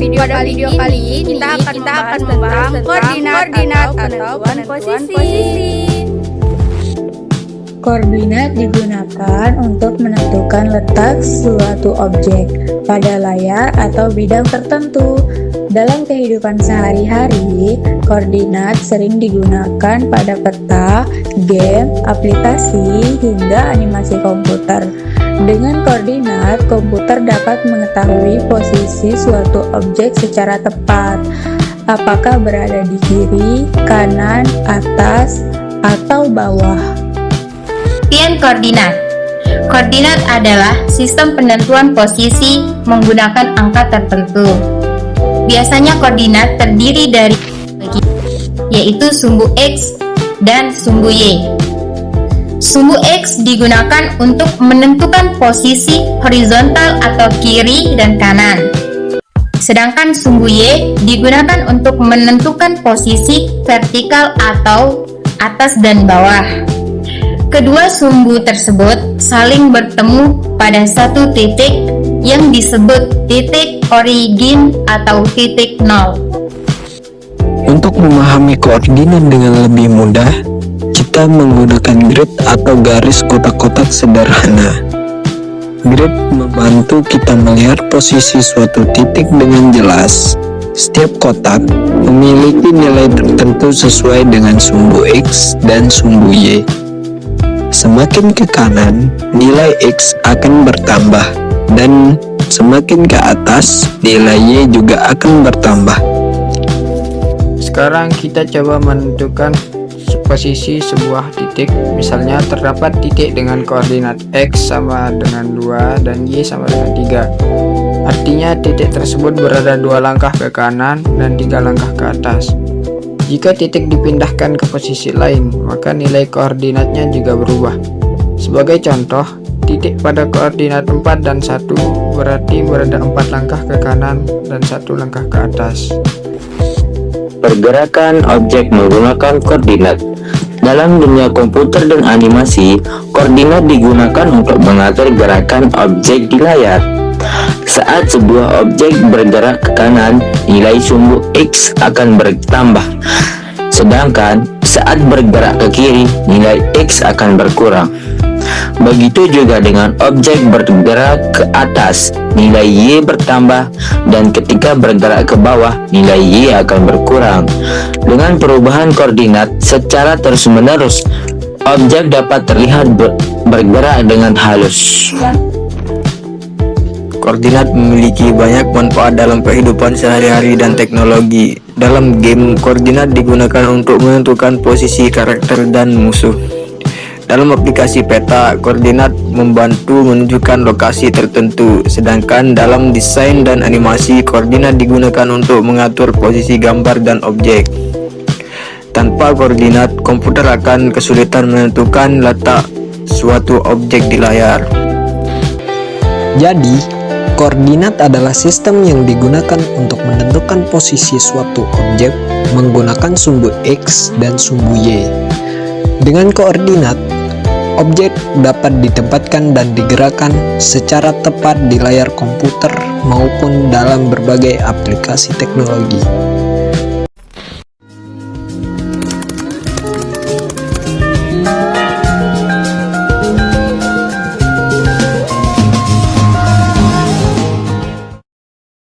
video kali ini kita akan membahas tentang koordinat atau penentuan posisi. Koordinat digunakan untuk menentukan letak suatu objek pada layar atau bidang tertentu. Dalam kehidupan sehari-hari, koordinat sering digunakan pada peta, game, aplikasi, hingga animasi komputer. Dengan koordinat, komputer dapat mengetahui posisi suatu objek secara tepat, apakah berada di kiri, kanan, atas, atau bawah. Pengertian koordinat. Koordinat adalah sistem penentuan posisi menggunakan angka tertentu. Biasanya koordinat terdiri dari yaitu sumbu X dan sumbu Y. Sumbu X digunakan untuk menentukan posisi horizontal atau kiri dan kanan. Sedangkan sumbu Y digunakan untuk menentukan posisi vertikal atau atas dan bawah. Kedua sumbu tersebut saling bertemu pada satu titik yang disebut titik origin atau titik nol. Untuk memahami koordinat dengan lebih mudah, kita menggunakan grid atau garis kotak-kotak sederhana. Grid membantu kita melihat posisi suatu titik dengan jelas. Setiap kotak memiliki nilai tertentu sesuai dengan sumbu X dan sumbu Y. Semakin ke kanan, nilai X akan bertambah, dan semakin ke atas, nilai Y juga akan bertambah. Sekarang kita coba menentukan posisi sebuah titik. Misalnya terdapat titik dengan koordinat X sama dengan 2 dan Y sama dengan 3. Artinya titik tersebut berada 2 langkah ke kanan dan 3 langkah ke atas. Jika titik dipindahkan ke posisi lain, maka nilai koordinatnya juga berubah. Sebagai contoh, titik pada koordinat 4 dan 1 berarti berada 4 langkah ke kanan dan 1 langkah ke atas. Pergerakan objek menggunakan koordinat. Dalam dunia komputer dan animasi, koordinat digunakan untuk mengatur gerakan objek di layar. Saat sebuah objek bergerak ke kanan, nilai sumbu X akan bertambah. Sedangkan saat bergerak ke kiri, nilai X akan berkurang. Begitu juga dengan objek bergerak ke atas, nilai Y bertambah, dan ketika bergerak ke bawah, nilai Y akan berkurang. Dengan perubahan koordinat secara terus-menerus, objek dapat terlihat bergerak dengan halus. Koordinat memiliki banyak manfaat dalam kehidupan sehari-hari dan teknologi. Dalam game, koordinat digunakan untuk menentukan posisi karakter dan musuh. Dalam aplikasi peta, koordinat membantu menunjukkan lokasi tertentu, sedangkan dalam desain dan animasi, koordinat digunakan untuk mengatur posisi gambar dan objek. Tanpa koordinat, komputer akan kesulitan menentukan letak suatu objek di layar. Jadi, koordinat adalah sistem yang digunakan untuk menentukan posisi suatu objek menggunakan sumbu X dan sumbu Y. Dengan koordinat, objek dapat ditempatkan dan digerakkan secara tepat di layar komputer maupun dalam berbagai aplikasi teknologi.